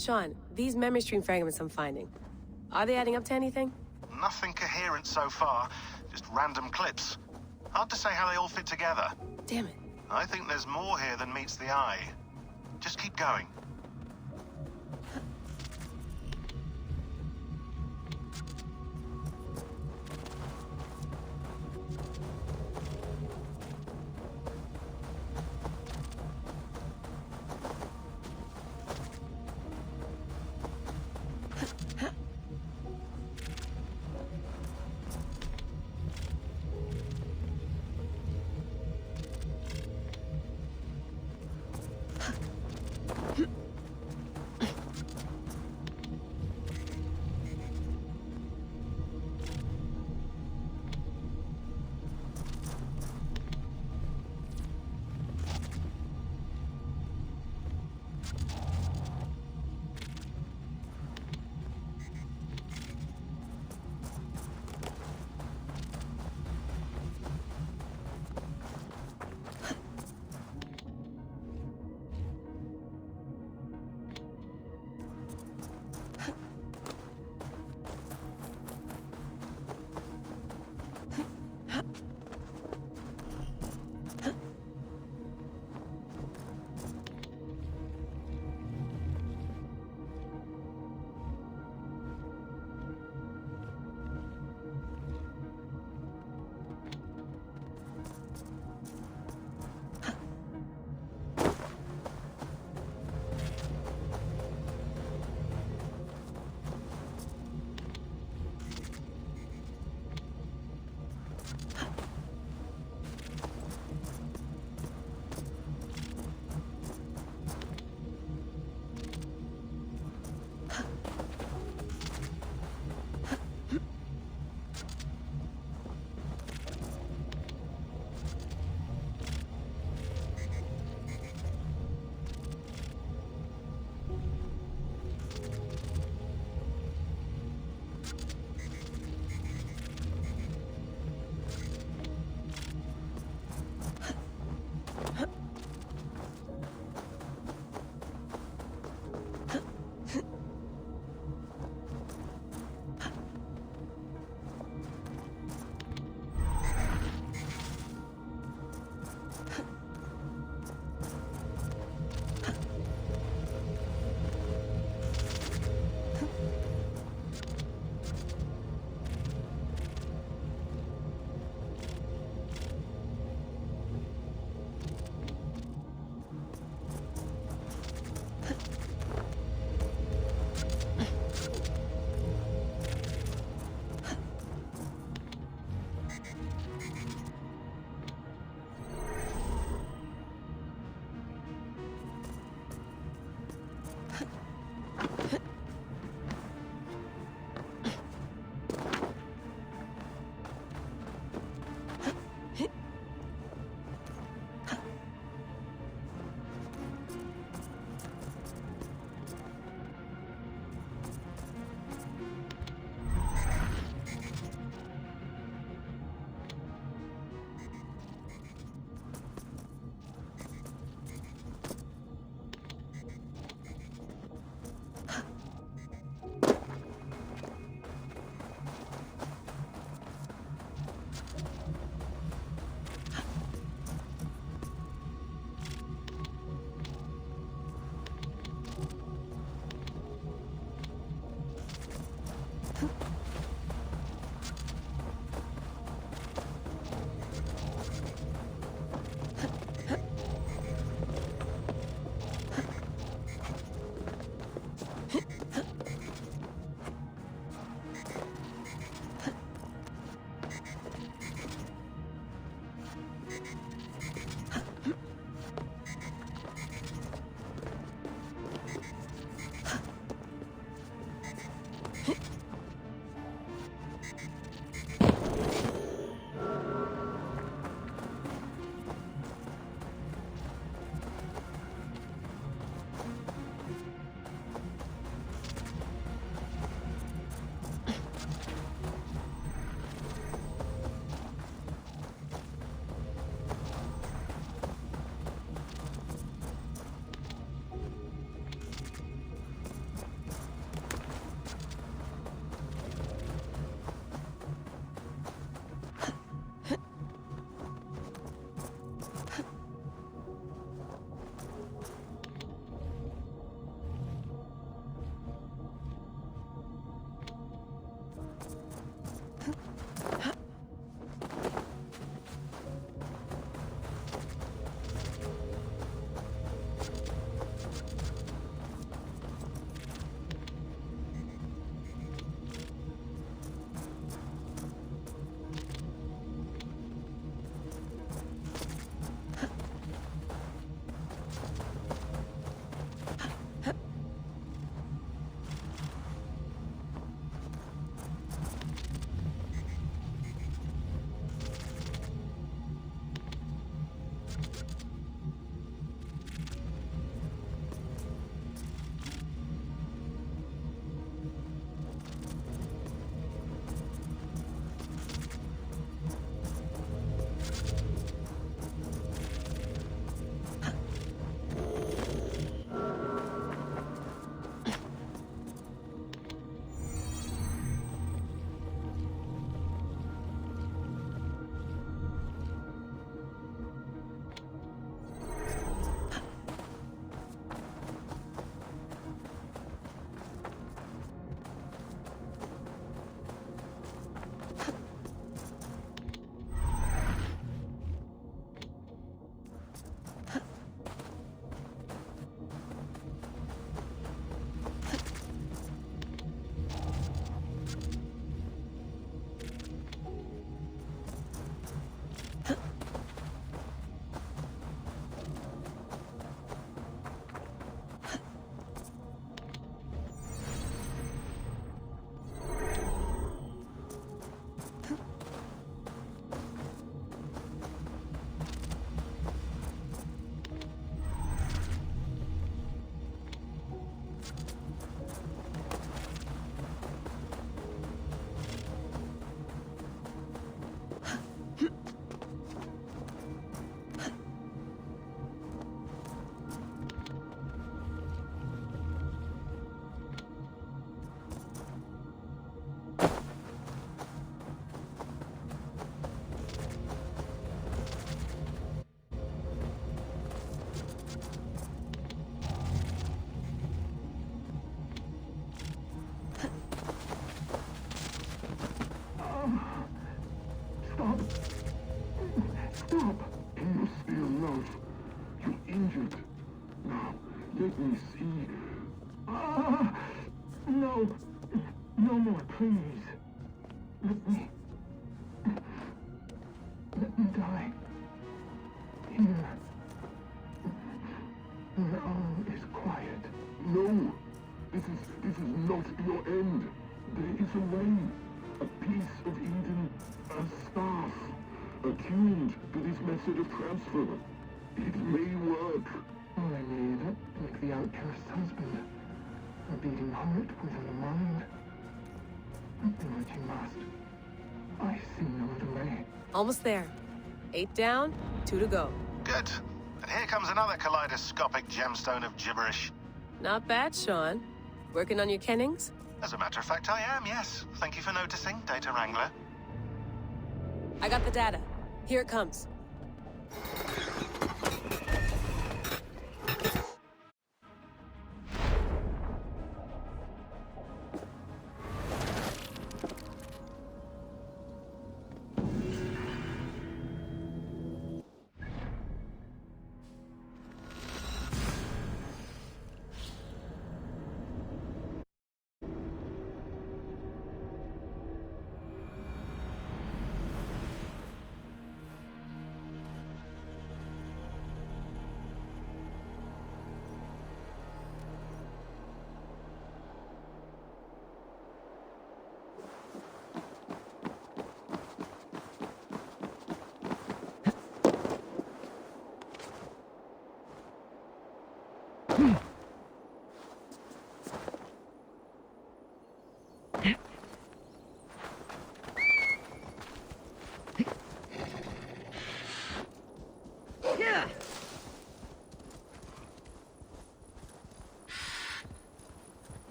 Sean, these memory stream fragments I'm finding, are they adding up to anything? Nothing coherent so far, just random clips. Hard to say how they all fit together. Damn it. I think there's more here than meets the eye. Just keep going. Let me see. Ah! No! No more, please. Let me die. Here. Where all is quiet. No! This is not your end. There is a way. A piece of Eden. A staff. Attuned to this method of transfer. It may work. All I need, like the outcast's husband. A beating heart without a mind. Do what you must. I see no delay. Almost there. 8 down, 2 to go. Good. And here comes another kaleidoscopic gemstone of gibberish. Not bad, Sean. Working on your kennings? As a matter of fact, I am, yes. Thank you for noticing, Data Wrangler. I got the data. Here it comes.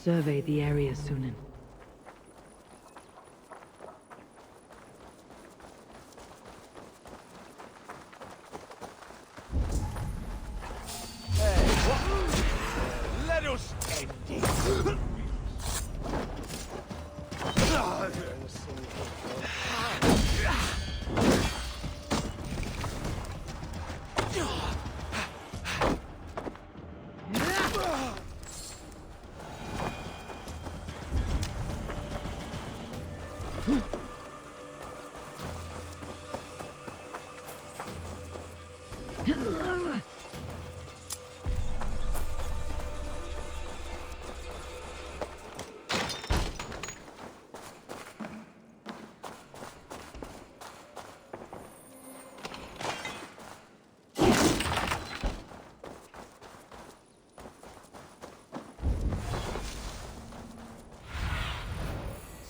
survey the area, Sunan. Let us end it.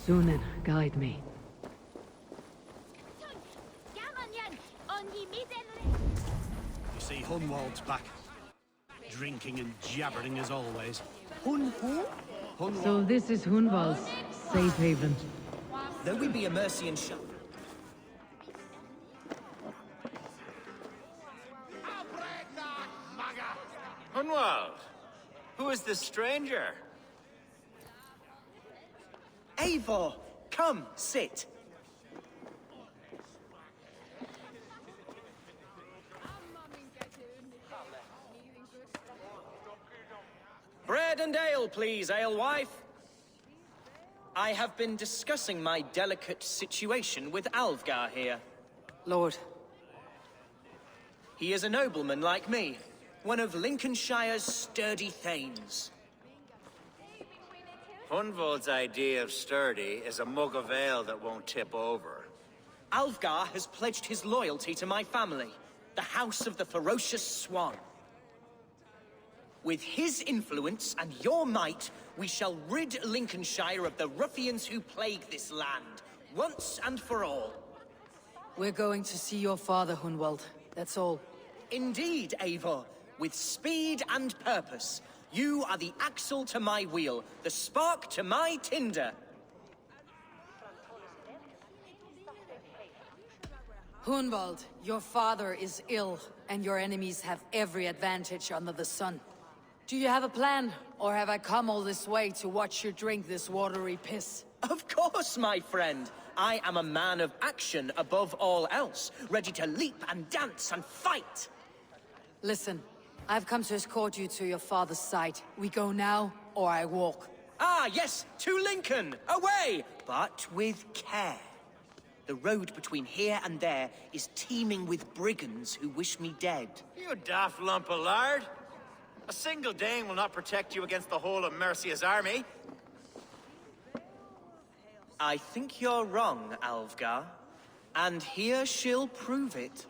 Sunan, guide me. You see, Hunwald's back. Drinking and jabbering as always. Hun who? Hunwald. So this is Hunwald's safe haven. Though we be a Mercian shop. Hunwald, who is this stranger? Eivor, come, sit. Bread and ale, please, alewife. I have been discussing my delicate situation with Alvgar here. Lord. He is a nobleman like me, one of Lincolnshire's sturdy thanes. Hunwald's idea of sturdy is a mug of ale that won't tip over. Alvgar has pledged his loyalty to my family, the House of the Ferocious Swan. With his influence and your might, we shall rid Lincolnshire of the ruffians who plague this land, once and for all. We're going to see your father, Hunwald. That's all. Indeed, Eivor, with speed and purpose. You are the axle to my wheel, the spark to my tinder. Hunwald, your father is ill, and your enemies have every advantage under the sun. Do you have a plan, or have I come all this way to watch you drink this watery piss? Of course, my friend. I am a man of action above all else, ready to leap and dance and fight. Listen, I've come to escort you to your father's side. We go now, or I walk. Ah, yes, to Lincoln! Away! But with care. The road between here and there is teeming with brigands who wish me dead. You daft lump of lard! A single Dane will not protect you against the whole of Mercia's army. I think you're wrong, Alvgar. And here she'll prove it.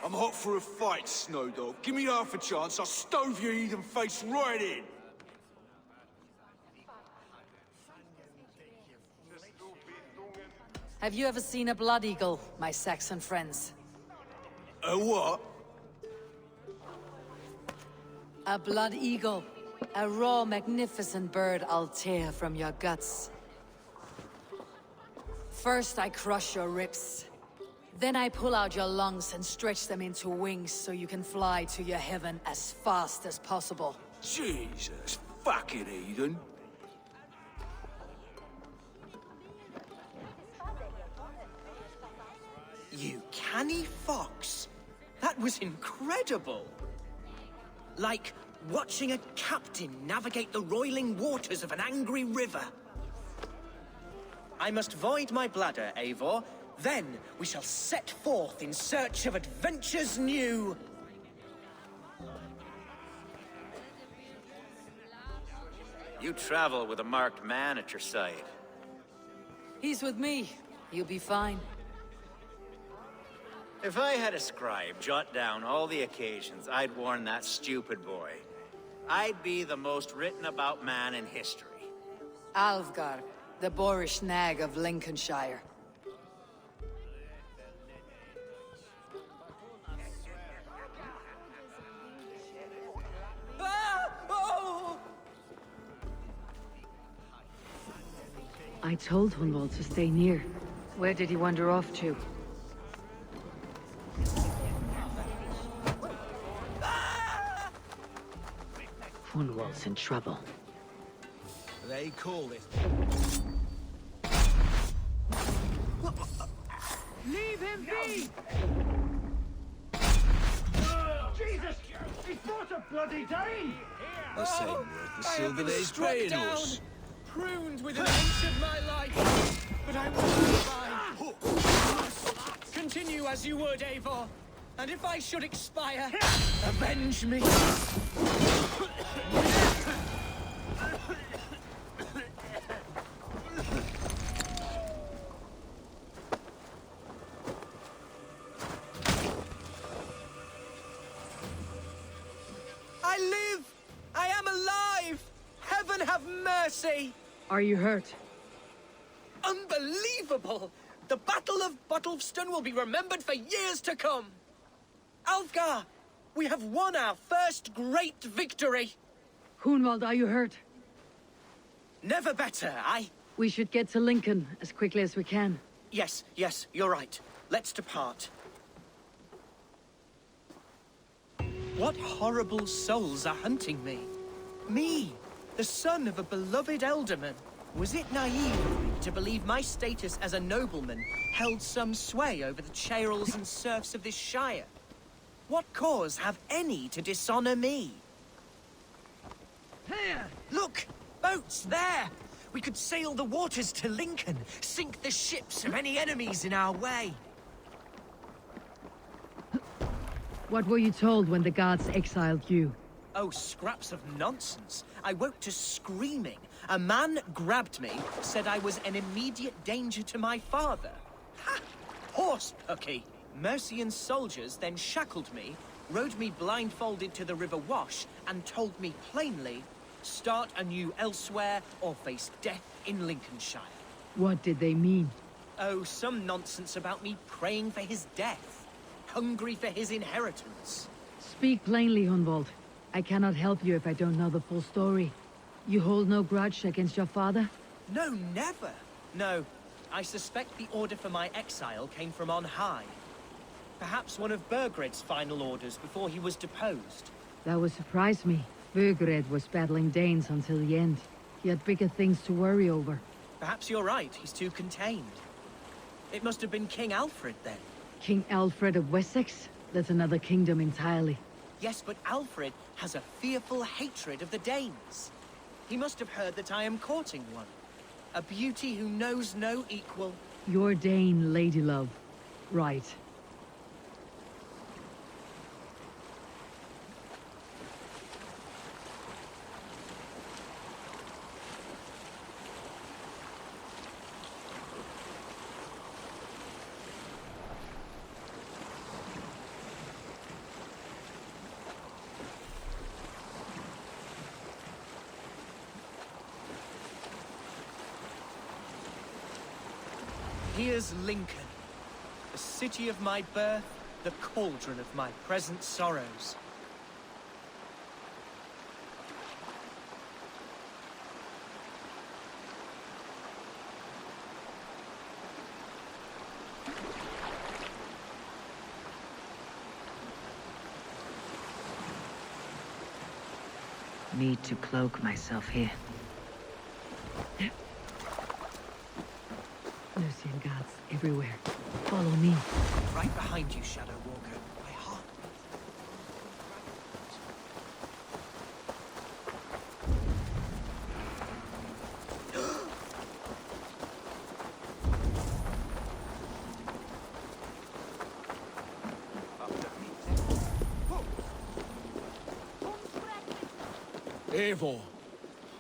I'm hot for a fight, Snowdog. Give me half a chance, I'll stove your heathen face right in. Have you ever seen a blood eagle, my Saxon friends? A what? A blood eagle. A raw, magnificent bird I'll tear from your guts. First I crush your ribs. Then I pull out your lungs and stretch them into wings so you can fly to your heaven as fast as possible. Jesus fucking heathen. You canny fox. That was incredible. Like watching a captain navigate the roiling waters of an angry river. I must void my bladder, Eivor. Then we shall set forth in search of adventures new. You travel with a marked man at your side. He's with me. You'll be fine. If I had a scribe jot down all the occasions I'd warn that stupid boy, I'd be the most written about man in history. Alvgar, the boorish nag of Lincolnshire. Ah! Oh! I told Hunwald to stay near. Where did he wander off to? Hunwald's in trouble. They call it. Leave him be! Jesus! He's brought a bloody Dane! The same word the Silver Days Struck praying down, us. pruned with an inch of my life, but I will survive. Continue as you would, Eivor, and if I should expire, avenge me. I live! I am alive! Heaven have mercy! Are you hurt? Unbelievable! The Battle of Bottlefston will be remembered for years to come! Alfgar! We have won our first great victory! Hunwald, are you hurt? Never better, We should get to Lincoln as quickly as we can. Yes, you're right. Let's depart. What horrible souls are hunting me? Me, the son of a beloved Ealdorman. Was it naive of me to believe my status as a nobleman held some sway over the churls and serfs of this shire? What cause have any to dishonor me? Here! Look! Boats there! We could sail the waters to Lincoln, sink the ships of any enemies in our way. What were you told when the gods exiled you? Oh, scraps of nonsense. I woke to screaming. A man grabbed me, said I was an immediate danger to my father. Ha! Horse pucky! Mercian soldiers then shackled me, rode me blindfolded to the River Wash, and told me plainly, start anew elsewhere or face death in Lincolnshire. What did they mean? Oh, some nonsense about me praying for his death. Hungry for his inheritance. Speak plainly, Hunwald. I cannot help you if I don't know the full story. You hold no grudge against your father? No, never. No, I suspect the order for my exile came from on high. Perhaps one of Burgred's final orders before he was deposed. That would surprise me. Burgred was battling Danes until the end. He had bigger things to worry over. Perhaps you're right, he's too contained. It must have been King Alfred then. King Alfred of Wessex? That's another kingdom entirely. Yes, but Alfred has a fearful hatred of the Danes. He must have heard that I am courting one. A beauty who knows no equal. Your Dane, ladylove. Right. Here's Lincoln, the city of my birth, the cauldron of my present sorrows. Need to cloak myself here. Mercian gods everywhere. Follow me. Right behind you, Shadow Walker. My heart. Eivor,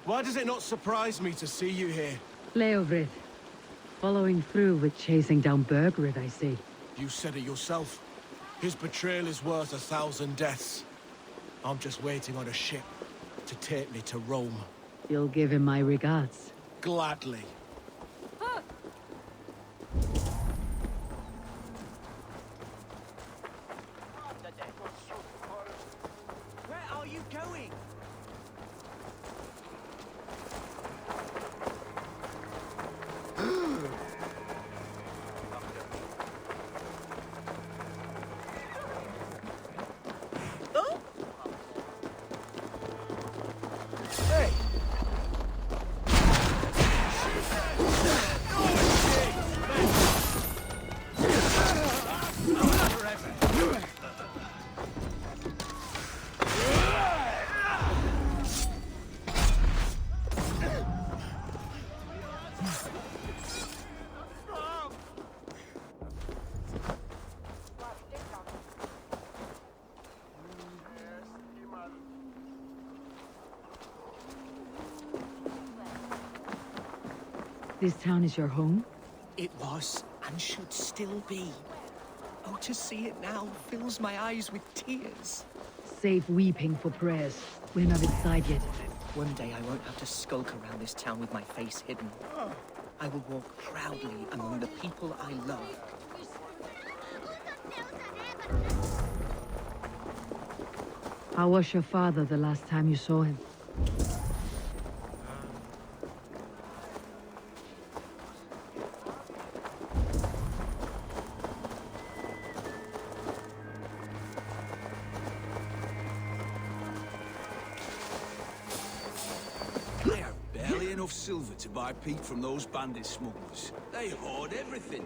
why does it not surprise me to see you here? Leofrid. Following through with chasing down Burgred, I see. You said it yourself. His betrayal is worth 1,000 deaths. I'm just waiting on a ship to take me to Rome. You'll give him my regards. Gladly. Where are you going? This town is your home? It was, and should still be. Oh, to see it now fills my eyes with tears. Save weeping for prayers. We're not inside yet. One day I won't have to skulk around this town with my face hidden. I will walk proudly among the people I love. How was your father the last time you saw him? They have barely enough silver to buy peat from those bandit smugglers. They hoard everything.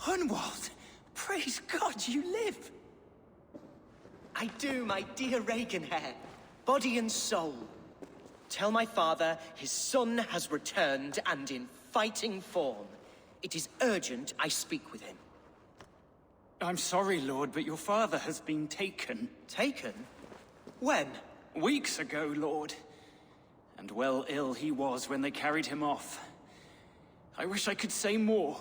Hunwald! Praise God you live! I do, my dear Reaganhair. Body and soul. Tell my father his son has returned and in fighting form. It is urgent I speak with him. I'm sorry, Lord, but your father has been taken. Taken? When? Weeks ago, Lord. And well ill he was when they carried him off. I wish I could say more.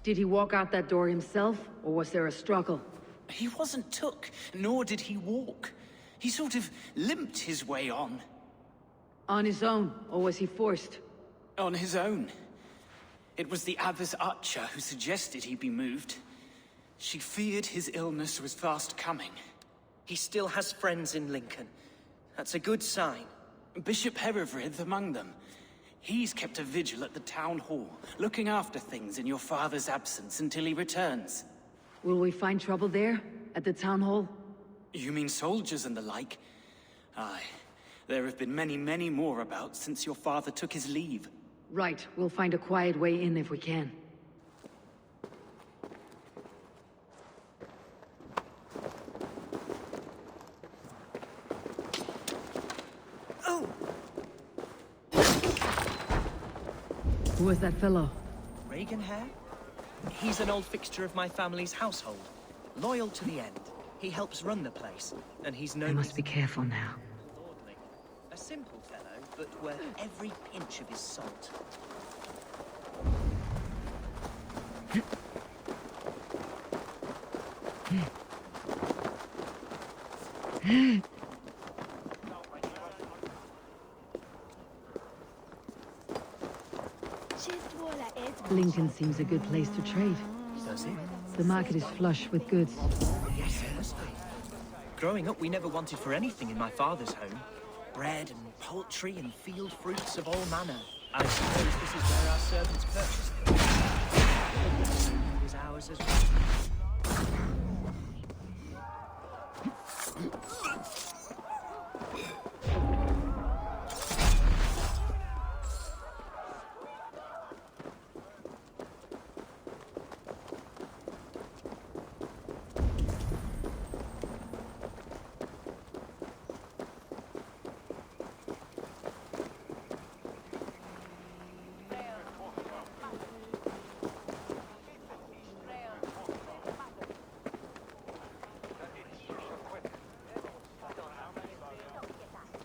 Did he walk out that door himself, or was there a struggle? He wasn't took, nor did he walk. He sort of limped his way on. On his own, or was he forced? On his own. It was the Abbess Archer who suggested he be moved. She feared his illness was fast coming. He still has friends in Lincoln. That's a good sign. Bishop Herefrith among them. He's kept a vigil at the town hall, looking after things in your father's absence until he returns. Will we find trouble there? At the town hall? You mean soldiers and the like? Aye. There have been many, many more about since your father took his leave. Right, we'll find a quiet way in if we can. Oh! Who was that fellow? Reaganhair? He's an old fixture of my family's household. Loyal to the end. He helps run the place, and he's known I must be careful now. lordly. A simple fellow, but worth every pinch of his salt. Lincoln seems a good place to trade. Does it? The market is flush with goods. Yes, it must be. Growing up, we never wanted for anything in my father's home. Bread and poultry and field fruits of all manner. I suppose this is where our servants purchased them. It was ours as well.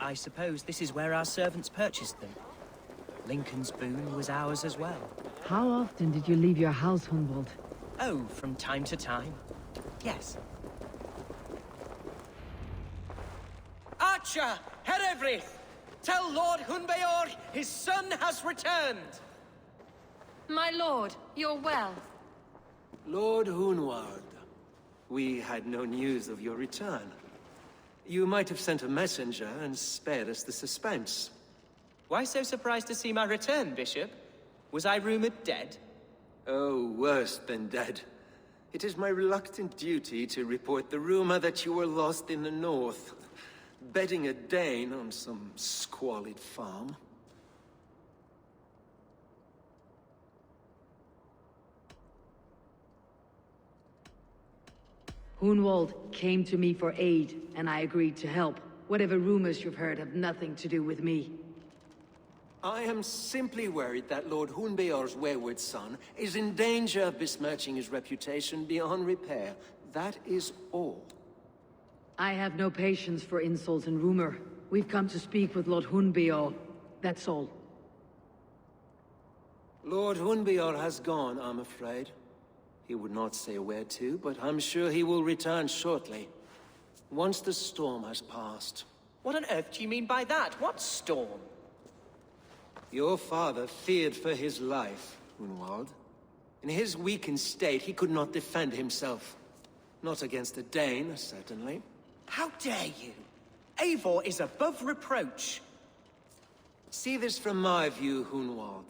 I suppose this is where our servants purchased them. Lincoln's boon was ours as well. How often did you leave your house, Hunwald? Oh, from time to time. Yes. Archer! Herefrith! Tell Lord Hunbeor his son has returned! My lord, you're well. Lord Hunwald, we had no news of your return. You might have sent a messenger and spared us the suspense. Why so surprised to see my return, Bishop? Was I rumored dead? Oh, worse than dead. It is my reluctant duty to report the rumor that you were lost in the north, bedding a Dane on some squalid farm. Hunwald came to me for aid, and I agreed to help. Whatever rumors you've heard have nothing to do with me. I am simply worried that Lord Hunbeor's wayward son is in danger of besmirching his reputation beyond repair. That is all. I have no patience for insults and rumor. We've come to speak with Lord Hunbeor. That's all. Lord Hunbeor has gone, I'm afraid. He would not say where to, but I'm sure he will return shortly. Once the storm has passed. What on earth do you mean by that? What storm? Your father feared for his life, Hunwald. In his weakened state, he could not defend himself. Not against a Dane, certainly. How dare you? Eivor is above reproach. See this from my view, Hunwald.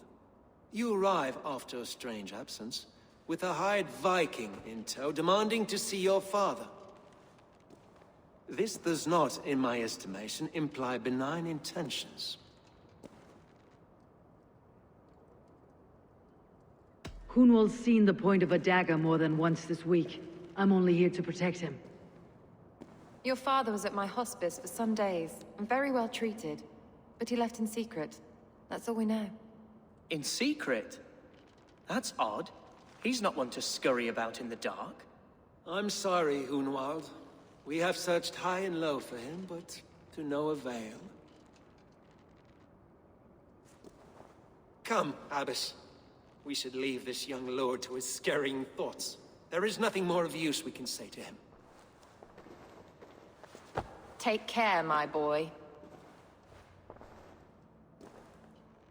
You arrive after a strange absence, with a hired Viking in tow, demanding to see your father. This does not, in my estimation, imply benign intentions. Hunwald's seen the point of a dagger more than once this week. I'm only here to protect him. Your father was at my hospice for some days, and very well treated. But he left in secret. That's all we know. In secret? That's odd. He's not one to scurry about in the dark. I'm sorry, Hunwald. We have searched high and low for him, but to no avail. Come, Abbess. We should leave this young lord to his scurrying thoughts. There is nothing more of use we can say to him. Take care, my boy.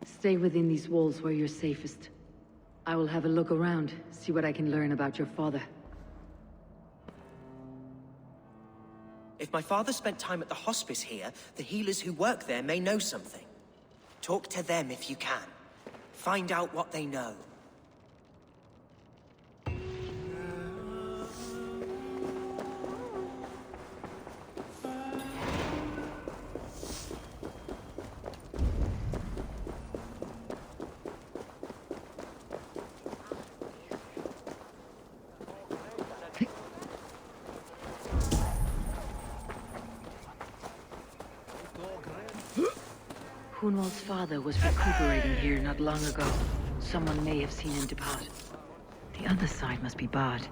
Stay within these walls where you're safest. I will have a look around, see what I can learn about your father. If my father spent time at the hospice here, the healers who work there may know something. Talk to them if you can. Find out what they know. Hunwald's father was recuperating here not long ago. Someone may have seen him depart. The other side must be barred.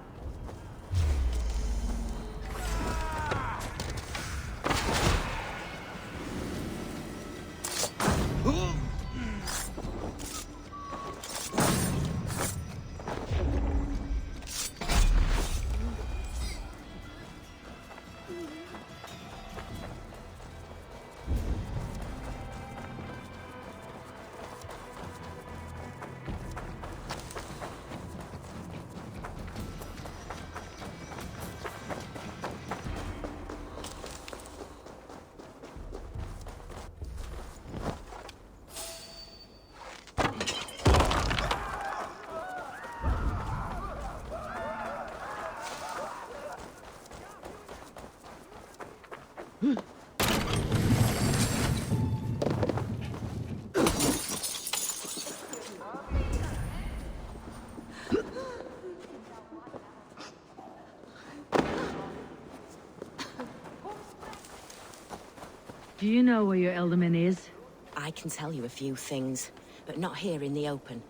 Do you know where your Ealdorman is? I can tell you a few things, but not here in the open.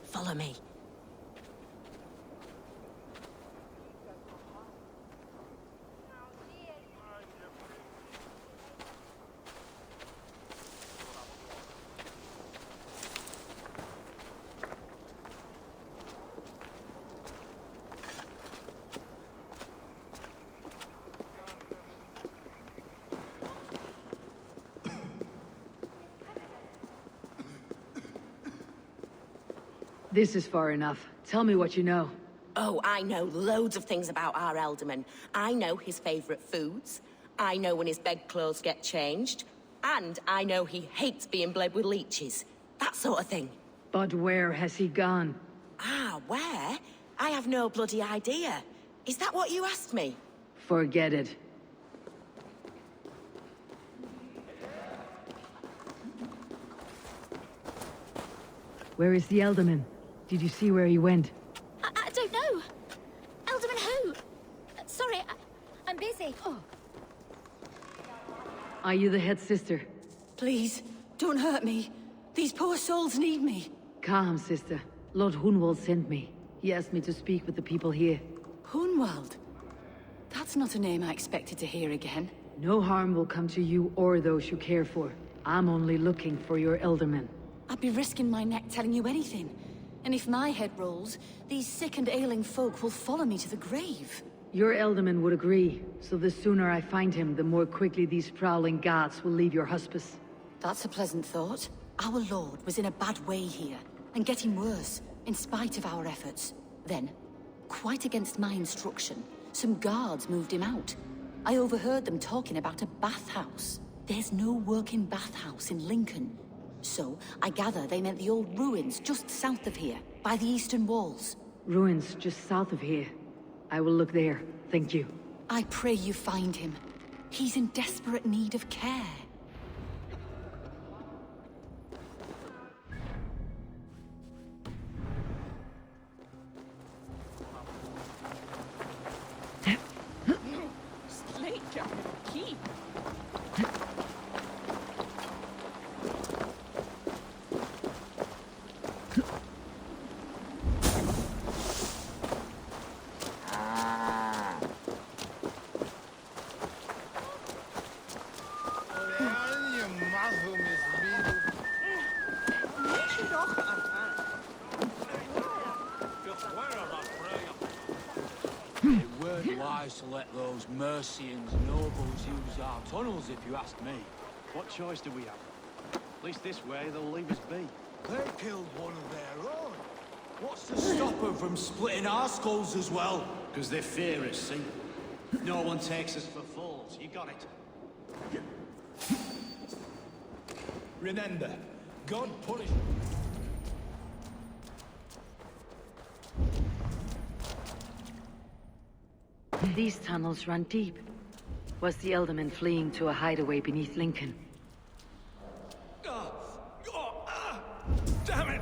Follow me. This is far enough. Tell me what you know. Oh, I know loads of things about our Ealdorman. I know his favorite foods. I know when his bedclothes get changed. And I know he hates being bled with leeches. That sort of thing. But where has he gone? Ah, where? I have no bloody idea. Is that what you asked me? Forget it. Where is the Ealdorman? Did you see where he went? I don't know. Ealdorman who? Sorry, I'm busy. Oh. Are you the head sister? Please, don't hurt me. These poor souls need me. Calm, sister. Lord Hunwald sent me. He asked me to speak with the people here. Hunwald? That's not a name I expected to hear again. No harm will come to you or those you care for. I'm only looking for your Ealdorman. I'd be risking my neck telling you anything. And if my head rolls, these sick and ailing folk will follow me to the grave. Your Ealdorman would agree, so the sooner I find him, the more quickly these prowling guards will leave your hospice. That's a pleasant thought. Our lord was in a bad way here, and getting worse, in spite of our efforts. Then, quite against my instruction, some guards moved him out. I overheard them talking about a bathhouse. There's no working bathhouse in Lincoln. So, I gather they meant the old ruins just south of here, by the eastern walls. Ruins just south of here. I will look there, thank you. I pray you find him. He's in desperate need of care. It weren't wise to let those Mercians nobles use our tunnels, if you ask me. What choice do we have? At least this way, they'll leave us be. They killed one of their own. What's to stop them from splitting our skulls as well? Because they fear us, see? No one takes us for fools. You got it. Remember, God punished... These tunnels run deep. Was the Ealdorman fleeing to a hideaway beneath Lincoln? Damn it!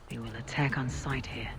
They will attack on sight here.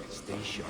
Stay sharp.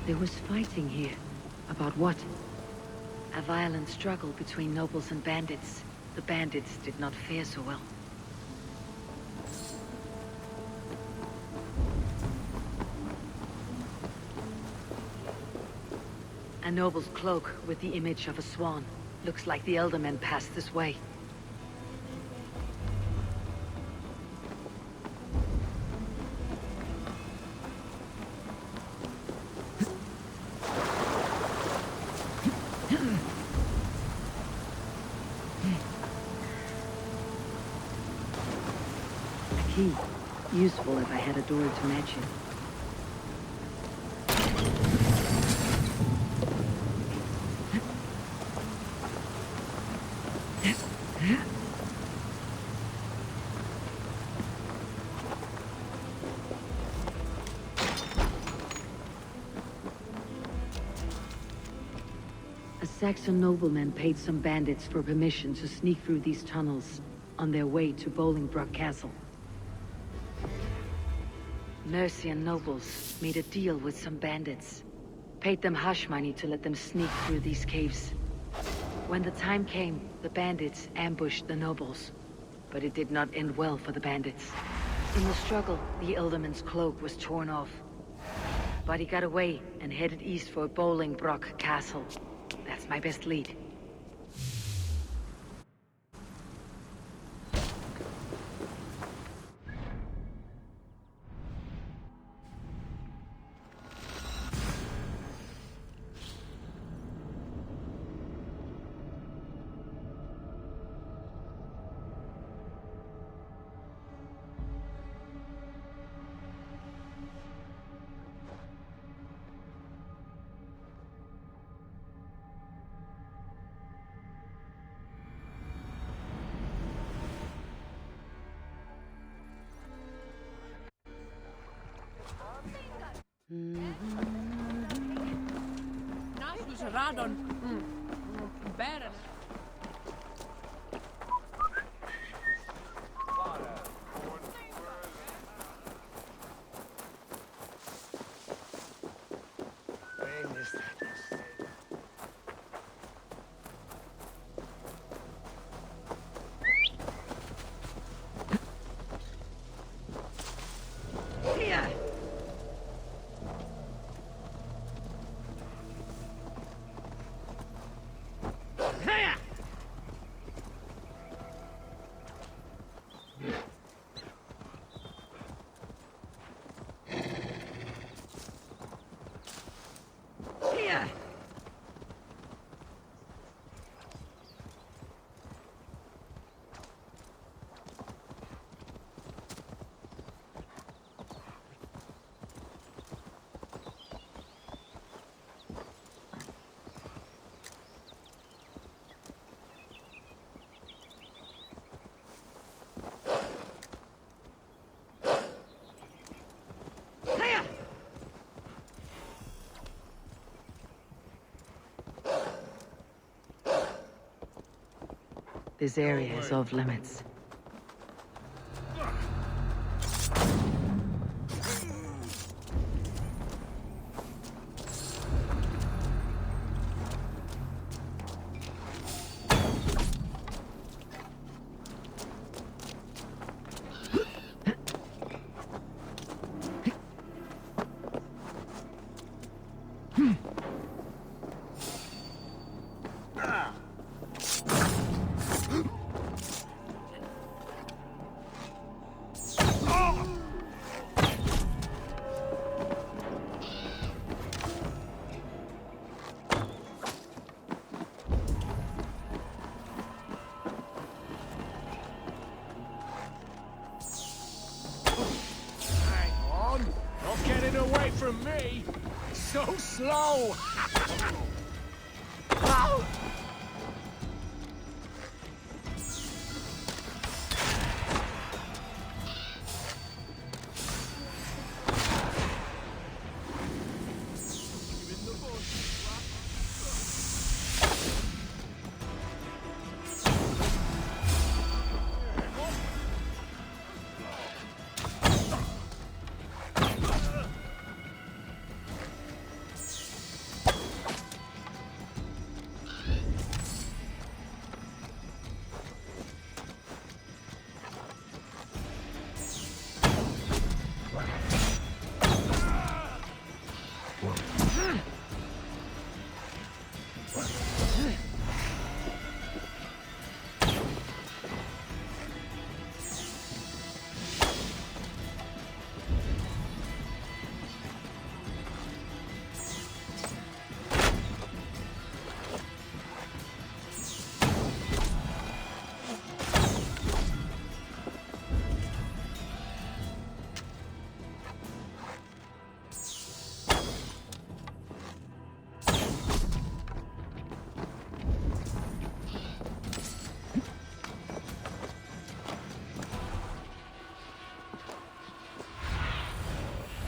There was fighting here. About what? A violent struggle between nobles and bandits. The bandits did not fare so well. noble's cloak with the image of a swan. Looks like the Ealdorman passed this way. A key. Useful if I had a door to match it. A Saxon nobleman paid some bandits for permission to sneak through these tunnels on their way to Bolingbroke Castle. Mercian nobles made a deal with some bandits. Paid them hush money to let them sneak through these caves. When the time came, the bandits ambushed the nobles. But it did not end well for the bandits. In the struggle, the Ealdorman's cloak was torn off. But he got away and headed east for Bolingbroke Castle. That's my best lead. Nasus radon. Beren. This area is off limits. From me? So slow!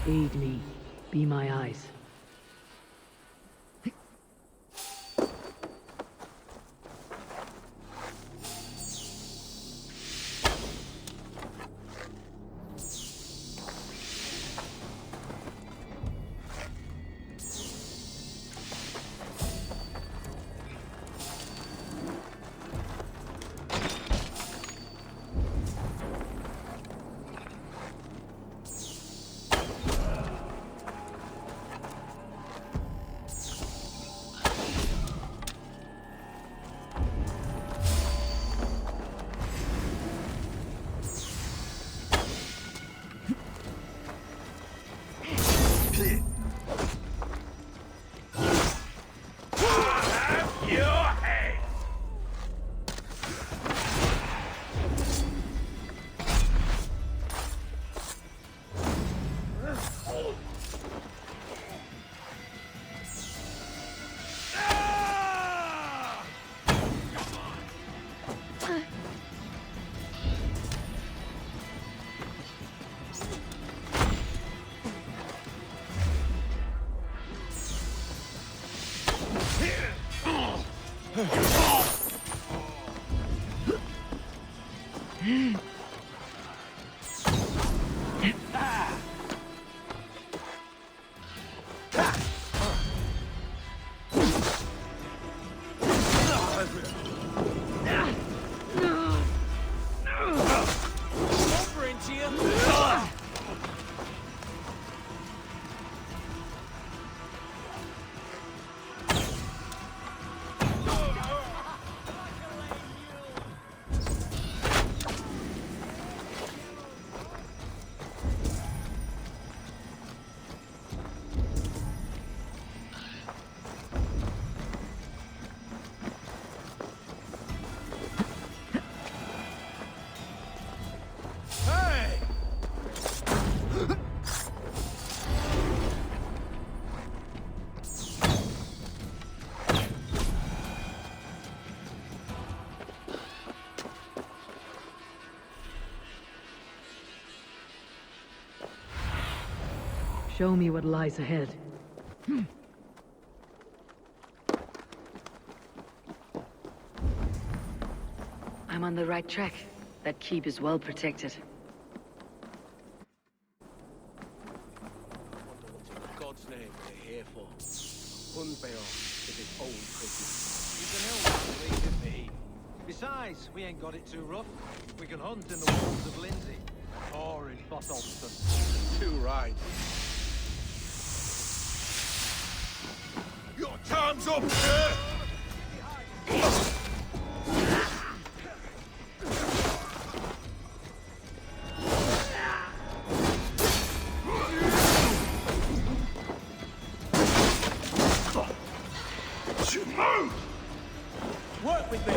Aid me. Be my eyes. Show me what lies ahead. I'm on the right track. That keep is well protected. God's name we're here for. Hunbeor is his own prisoner. You can help leave it be. Besides, we ain't got it too rough. We can hunt in the wolds of Lindsay, or in Botolston. Too right. Your time's up, sir! Move! Work with me!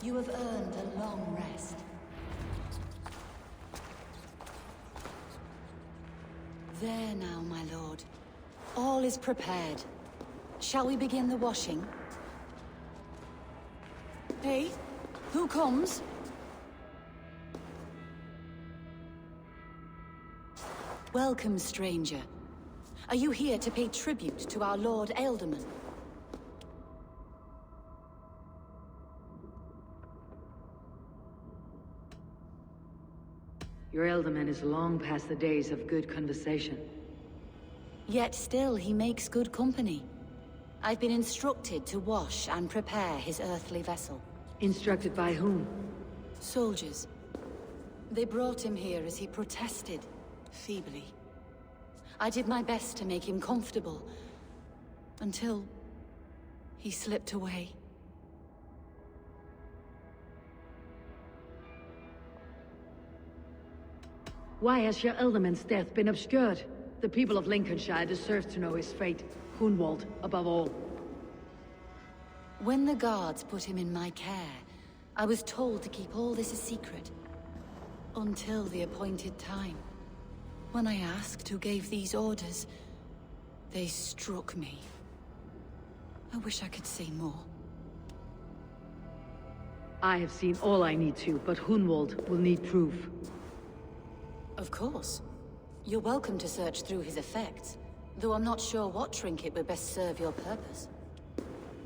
You have earned a long rest. There now, my lord. All is prepared. Shall we begin the washing? Hey, who comes? Welcome, stranger. Are you here to pay tribute to our Lord Ealdorman? Your Ealdorman is long past the days of good conversation. Yet still he makes good company. I've been instructed to wash and prepare his earthly vessel. Instructed by whom? Soldiers. They brought him here as he protested, feebly. I did my best to make him comfortable, until he slipped away. Why has your Ealdorman's death been obscured? The people of Lincolnshire deserve to know his fate. Hunwald, above all. When the guards put him in my care, I was told to keep all this a secret. Until the appointed time. When I asked who gave these orders, they struck me. I wish I could say more. I have seen all I need to, but Hunwald will need proof. Of course. You're welcome to search through his effects, though I'm not sure what trinket would best serve your purpose.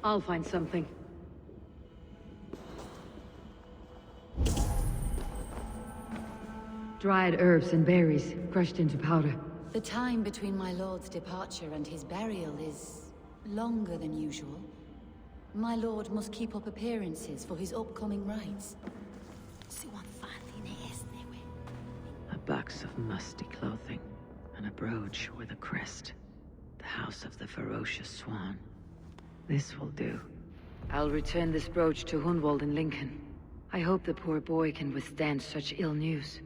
I'll find something. Dried herbs and berries, crushed into powder. The time between my lord's departure and his burial is longer than usual. My lord must keep up appearances for his upcoming rites. A box of musty clothing, and a brooch with a crest. The House of the Ferocious Swan. This will do. I'll return this brooch to Hunwald in Lincoln. I hope the poor boy can withstand such ill news.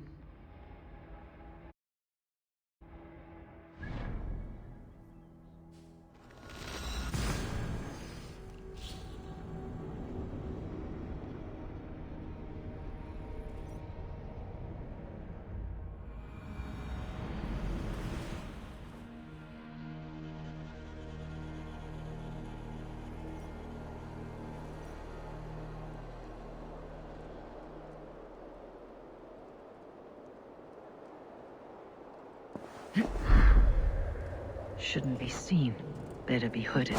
Shouldn't be seen. Better be hooded.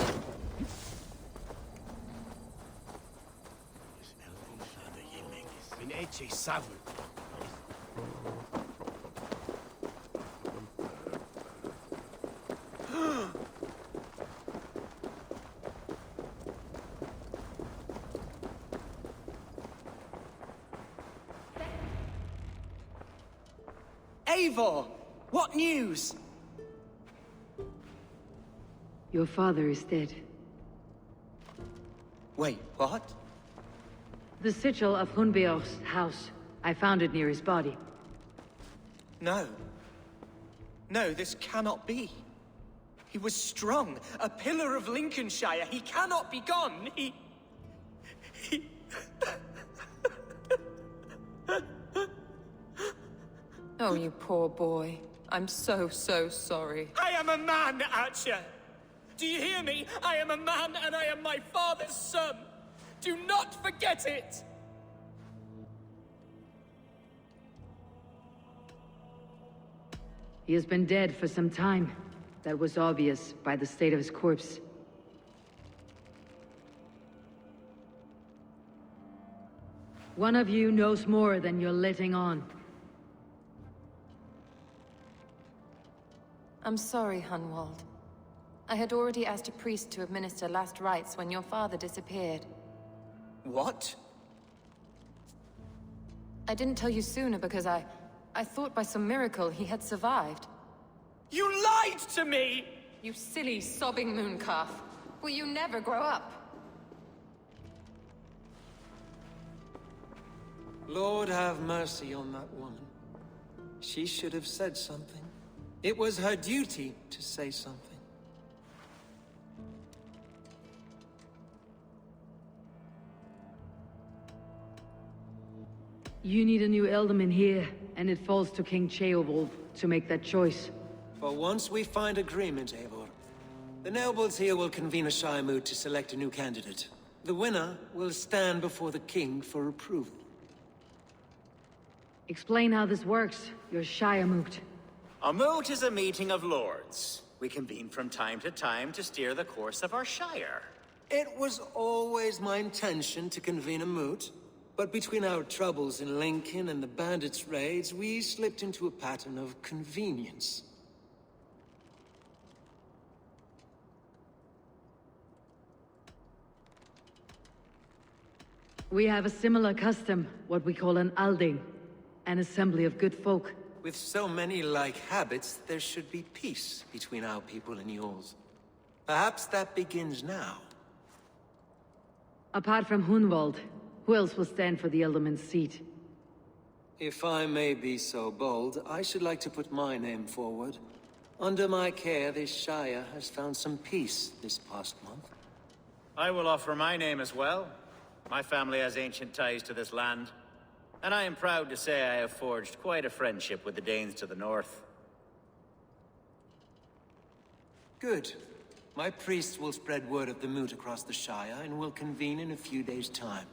Eivor! What news? Your father is dead. Wait, what? The sigil of Hunbeor's house. I found it near his body. No. No, this cannot be. He was strong, a pillar of Lincolnshire. He cannot be gone. He... Oh, you poor boy. I'm so sorry. I am a man, Archer! Do you hear me? I am a man and I am my father's son! Do not forget it! He has been dead for some time. That was obvious by the state of his corpse. One of you knows more than you're letting on. I'm sorry, Hunwald. I had already asked a priest to administer last rites when your father disappeared. What? I didn't tell you sooner because I thought by some miracle he had survived. You lied to me! You silly, sobbing mooncalf. Will you never grow up? Lord have mercy on that woman. She should have said something. It was her duty to say something. You need a new Ealdorman here, and it falls to King Ceolwulf to make that choice. For once we find agreement, Eivor, the nobles here will convene a Shire moot to select a new candidate. The winner will stand before the king for approval. Explain how this works, your Shire moot. A moot is a meeting of lords. We convene from time to time to steer the course of our shire. It was always my intention to convene a moot, but between our troubles in Lincoln and the bandits' raids, we slipped into a pattern of convenience. We have a similar custom, what we call an Alding, an assembly of good folk. With so many like habits, there should be peace between our people and yours. Perhaps that begins now. Apart from Hunwald, who else will stand for the Ealdorman's seat? If I may be so bold, I should like to put my name forward. Under my care, this Shire has found some peace this past month. I will offer my name as well. My family has ancient ties to this land. And I am proud to say I have forged quite a friendship with the Danes to the north. Good. My priests will spread word of the moot across the Shire and will convene in a few days' time.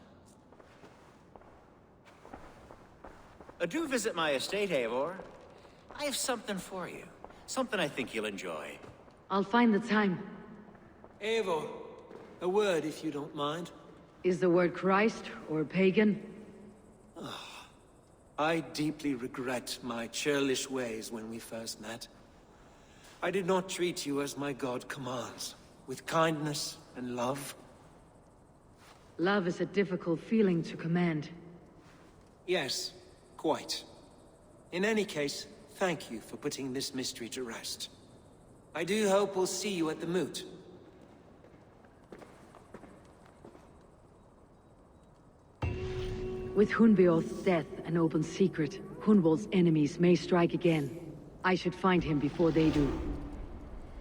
Do visit my estate, Eivor. I have something for you. Something I think you'll enjoy. I'll find the time. Eivor, a word if you don't mind. Is the word Christ or pagan? I deeply regret my churlish ways when we first met. I did not treat you as my god commands, with kindness and love. Love is a difficult feeling to command. Yes, quite. In any case, thank you for putting this mystery to rest. I do hope we'll see you at the moot. With Hunbeorth's death an open secret, Hunwald's enemies may strike again. I should find him before they do.